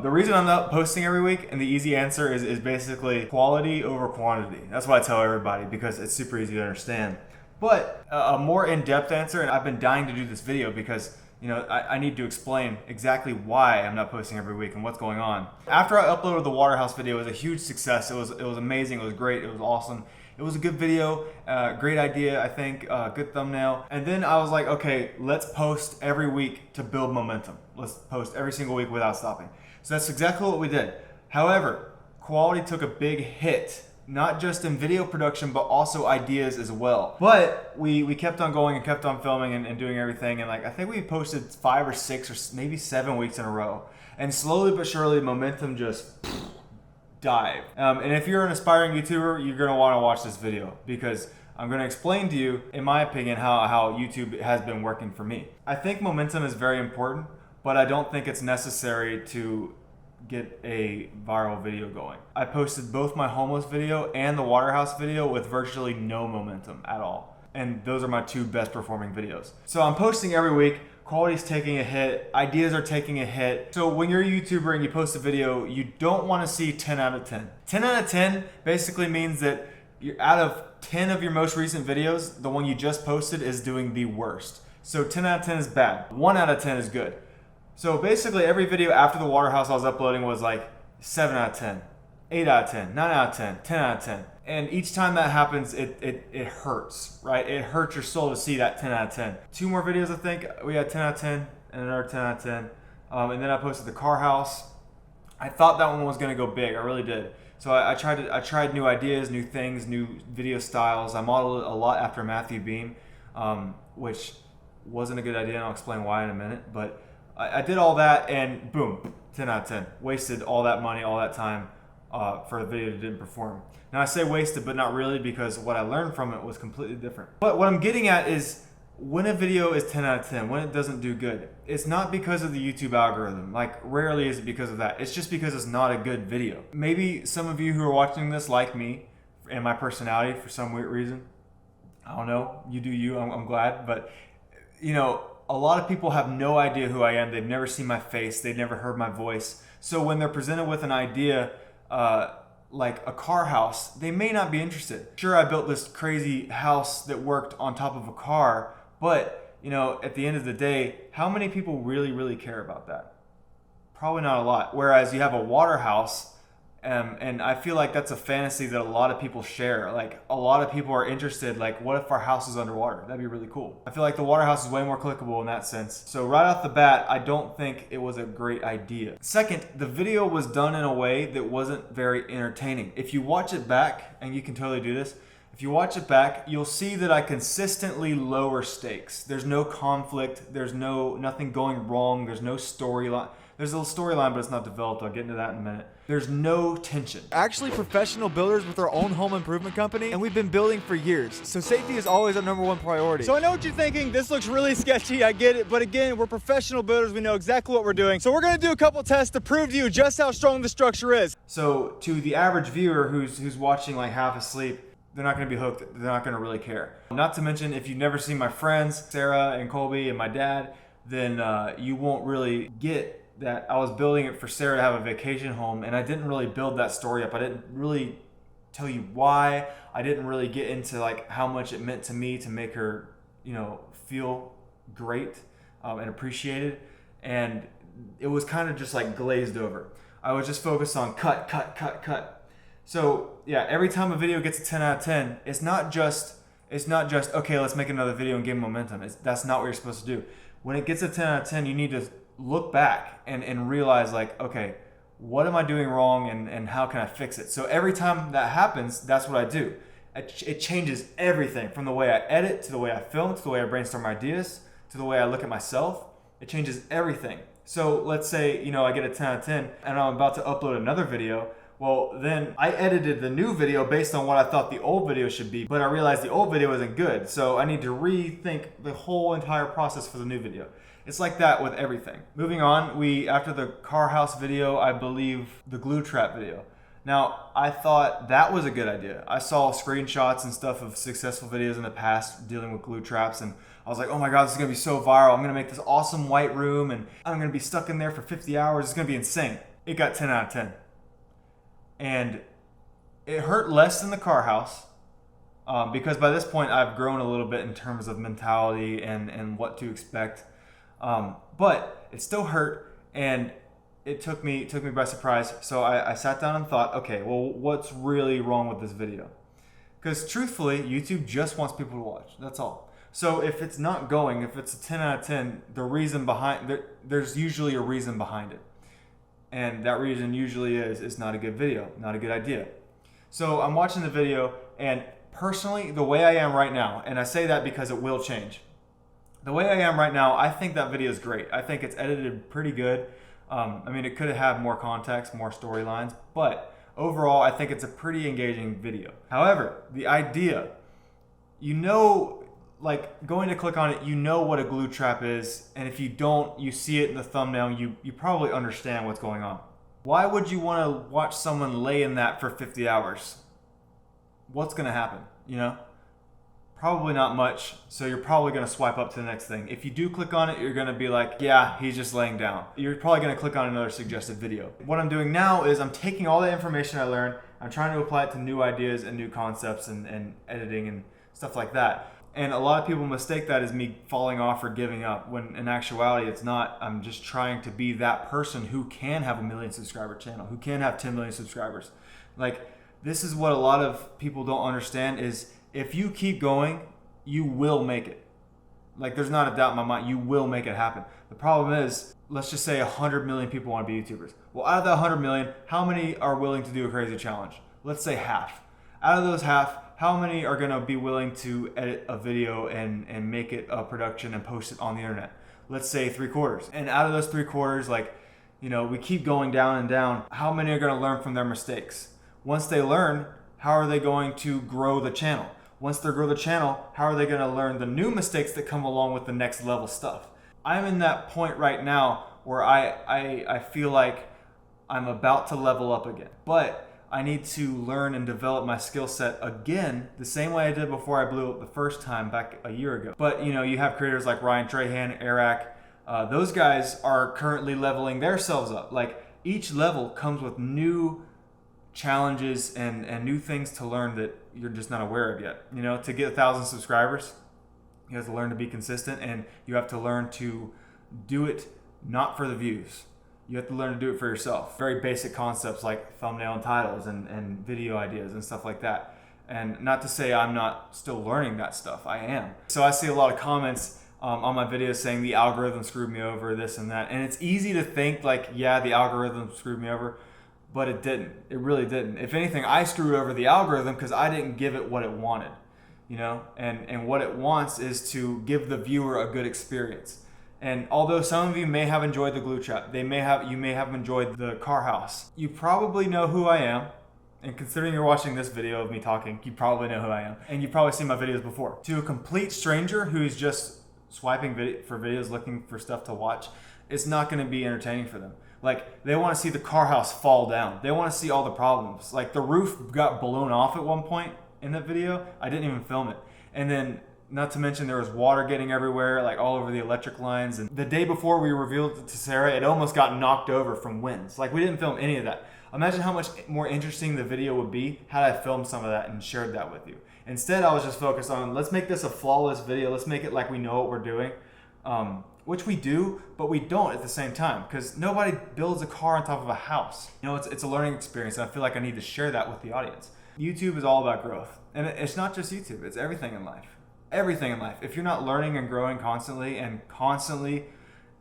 The reason I'm not posting every week, and the easy answer is basically quality over quantity. That's what I tell everybody because it's super easy to understand. But a more in-depth answer, and I've been dying to do this video because I need to explain exactly why I'm not posting every week and what's going on. After I uploaded the Waterhouse video, it was a huge success. It was amazing. It was great. It was awesome. It was a good video, great idea, I think, good thumbnail. And then I was like, okay, let's post every week to build momentum. Let's post every single week without stopping. So that's exactly what we did. However, quality took a big hit, not just in video production, but also ideas as well. But we kept on going and kept on filming and doing everything. And I think we posted 5 or 6 or maybe 7 weeks in a row. And slowly but surely, momentum just dive. And if you're an aspiring YouTuber, you're gonna wanna watch this video because I'm gonna explain to you, in my opinion, how YouTube has been working for me. I think momentum is very important, but I don't think it's necessary to get a viral video going. I posted both my homeless video and the Waterhouse video with virtually no momentum at all. And those are my 2 best performing videos. So I'm posting every week. Quality's taking a hit, ideas are taking a hit. So when you're a YouTuber and you post a video, you don't want to see 10 out of 10. 10 out of 10 basically means that you're out of 10 of your most recent videos, the one you just posted is doing the worst. So 10 out of 10 is bad. 1 out of 10 is good. So basically every video after the Waterhouse I was uploading was like 7 out of 10, 8 out of 10, 9 out of 10, 10 out of 10. And each time that happens, it hurts, right? It hurts your soul to see that 10 out of 10. 2 more videos, I think. We had 10 out of 10 and another 10 out of 10. And then I posted the car house. I thought that one was gonna go big, I really did. So I tried new ideas, new things, new video styles. I modeled it a lot after Matthew Beam, which wasn't a good idea, and I'll explain why in a minute. But I did all that and boom, 10 out of 10. Wasted all that money, all that time for a video that didn't perform. Now I say wasted, but not really, because what I learned from it was completely different. But what I'm getting at is when a video is 10 out of 10, when it doesn't do good, it's not because of the YouTube algorithm. Like, rarely is it because of that. It's just because it's not a good video. Maybe some of you who are watching this like me and my personality for some weird reason. I don't know, you do you, I'm glad. But a lot of people have no idea who I am. They've never seen my face. They've never heard my voice. So when they're presented with an idea, like a car house, they may not be interested. Sure, I built this crazy house that worked on top of a car, but at the end of the day, how many people really care about that? Probably not a lot. Whereas you have a water house, and I feel like that's a fantasy that a lot of people share. Like, a lot of people are interested, like, what if our house is underwater? That'd be really cool. I feel like the water house is way more clickable in that sense. So right off the bat, I don't think it was a great idea. Second, the video was done in a way that wasn't very entertaining. If you watch it back, and you can totally do this, if you watch it back, you'll see that I consistently lower stakes. There's no conflict, there's nothing going wrong, there's no storyline. There's a storyline, but it's not developed. I'll get into that in a minute. There's no tension. Actually, professional builders with our own home improvement company, and we've been building for years. So safety is always our #1 priority. So I know what you're thinking. This looks really sketchy. I get it. But again, we're professional builders. We know exactly what we're doing. So we're going to do a couple tests to prove to you just how strong the structure is. So to the average viewer who's watching like half asleep, they're not going to be hooked. They're not going to really care. Not to mention, if you've never seen my friends, Sarah and Colby and my dad, then you won't really get that I was building it for Sarah to have a vacation home, and I didn't really build that story up. I didn't really tell you why. I didn't really get into like how much it meant to me to make her, feel great and appreciated. And it was kind of just like glazed over. I was just focused on cut. So yeah, every time a video gets a 10 out of 10, it's not just okay, let's make another video and gain momentum. That's not what you're supposed to do. When it gets a 10 out of 10, you need to look back and realize, like, okay, what am I doing wrong and how can I fix it? So every time that happens, that's what I do. It changes everything, from the way I edit, to the way I film, to the way I brainstorm ideas, to the way I look at myself. It changes everything. So let's say, I get a 10 out of 10 and I'm about to upload another video. Well, then I edited the new video based on what I thought the old video should be, but I realized the old video isn't good. So I need to rethink the whole entire process for the new video. It's like that with everything. Moving on, after the car house video, I believe the glue trap video. Now, I thought that was a good idea. I saw screenshots and stuff of successful videos in the past dealing with glue traps, and I was like, oh my God, this is gonna be so viral. I'm gonna make this awesome white room and I'm gonna be stuck in there for 50 hours. It's gonna be insane. it got 10 out of 10. And it hurt less than the car house because by this point I've grown a little bit in terms of mentality and what to expect. But it still hurt, and it took me by surprise. So I sat down and thought, okay, well, what's really wrong with this video? Because truthfully, YouTube just wants people to watch. That's all. So if it's not going, if it's a 10 out of 10, the reason behind there's usually a reason behind it. And that reason usually is not a good video, not a good idea. So I'm watching the video, and personally, the way I am right now, and I say that because it will change. The way I am right now, I think that video is great. I think it's edited pretty good. I mean, it could have had more context, more storylines, but overall, I think it's a pretty engaging video. However, the idea, you know, like going to click on it, you know what a glue trap is, and if you don't, you see it in the thumbnail, you probably understand what's going on. Why would you want to watch someone lay in that for 50 hours? What's going to happen, you know? Probably not much, so you're probably going to swipe up to the next thing. If you do click on it, you're going to be like, yeah, he's just laying down. You're probably going to click on another suggested video. What I'm doing now is I'm taking all the information I learned, I'm trying to apply it to new ideas and new concepts and editing and stuff like that. And a lot of people mistake that as me falling off or giving up, when in actuality it's not. I'm just trying to be that person who can have a 1 million subscriber channel, who can have 10 million subscribers. Like, this is what a lot of people don't understand is if you keep going, you will make it. Like, there's not a doubt in my mind, you will make it happen. The problem is, let's just say 100 million people want to be YouTubers. Well, out of that 100 million, how many are willing to do a crazy challenge? Let's say half. Out of those half, how many are going to be willing to edit a video and make it a production and post it on the internet? Let's say 3/4. And out of those 3/4, like, you know, we keep going down and down. How many are going to learn from their mistakes? Once they learn, how are they going to grow the channel? Once they grow the channel, how are they going to learn the new mistakes that come along with the next level stuff? I'm in that point right now where I feel like I'm about to level up again. But I need to learn and develop my skill set again the same way I did before I blew up the first time back a year ago. But you know, you have creators like Ryan Trahan, Eric, those guys are currently leveling themselves up. Like, each level comes with new challenges and new things to learn that you're just not aware of yet. You know, to get 1,000 subscribers, you have to learn to be consistent, and you have to learn to do it not for the views. You have to learn to do it for yourself. Very basic concepts like thumbnail and titles and video ideas and stuff like that. And not to say I'm not still learning that stuff, I am. So I see a lot of comments on my videos saying the algorithm screwed me over, this and that. And it's easy to think like, yeah, the algorithm screwed me over, but it didn't. It really didn't. If anything, I screwed over the algorithm because I didn't give it what it wanted, you know? And what it wants is to give the viewer a good experience. And although some of you may have enjoyed the glue trap, you may have enjoyed the car house, you probably know who I am. And considering you're watching this video of me talking, you probably know who I am. And you've probably seen my videos before. To a complete stranger who's just swiping for videos looking for stuff to watch, it's not going to be entertaining for them. Like, they want to see the car house fall down. They want to see all the problems. Like, the roof got blown off at one point in that video. I didn't even film it. And then, not to mention, there was water getting everywhere, like all over the electric lines. And the day before we revealed it to Sarah, it almost got knocked over from winds. Like, we didn't film any of that. Imagine how much more interesting the video would be had I filmed some of that and shared that with you. Instead, I was just focused on, let's make this a flawless video. Let's make it like we know what we're doing. Which we do, but we don't at the same time, because nobody builds a car on top of a house. You know, it's a learning experience, and I feel like I need to share that with the audience. YouTube is all about growth. And it's not just YouTube, it's everything in life. Everything in life. If you're not learning and growing constantly and constantly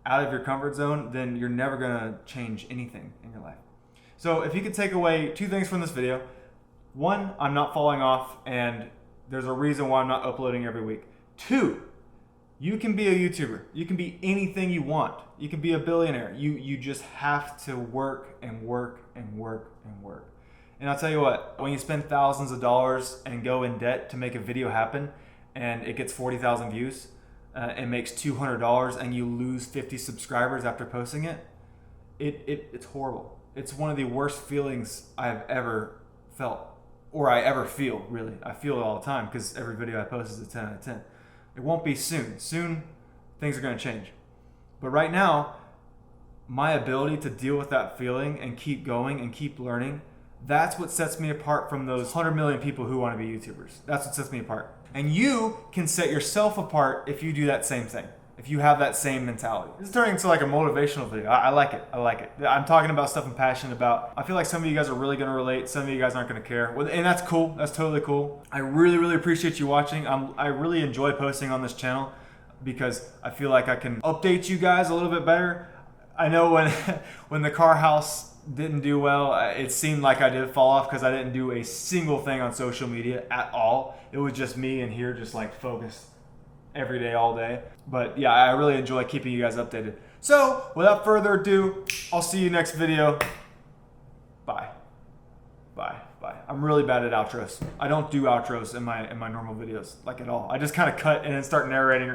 out of your comfort zone, then you're never gonna change anything in your life. So if you could take away 2 things from this video. 1, I'm not falling off, and there's a reason why I'm not uploading every week. 2, you can be a YouTuber. You can be anything you want. You can be a billionaire. You just have to work and work and work and work. And I'll tell you what, when you spend thousands of dollars and go in debt to make a video happen, and it gets 40,000 views, and makes $200, and you lose 50 subscribers after posting it, it's horrible. It's one of the worst feelings I've ever felt, or I ever feel, really. I feel it all the time, because every video I post is a 10 out of 10. It won't be soon. Soon, things are going to change. But right now, my ability to deal with that feeling and keep going and keep learning, that's what sets me apart from those 100 million people who want to be YouTubers. That's what sets me apart. And you can set yourself apart if you do that same thing, if you have that same mentality. This is turning into like a motivational video. I like it. I like it. I'm talking about stuff I'm passionate about. I feel like some of you guys are really going to relate. Some of you guys aren't going to care. And that's cool. That's totally cool. I really, really appreciate you watching. I really enjoy posting on this channel because I feel like I can update you guys a little bit better. I know when the car house didn't do well, it seemed like I did fall off because I didn't do a single thing on social media at all. It was just me in here just like focused every day, all day. But yeah, I really enjoy keeping you guys updated. So without further ado, I'll see you next video. Bye. Bye. Bye. I'm really bad at outros. I don't do outros in my normal videos, like at all. I just kind of cut and then start narrating.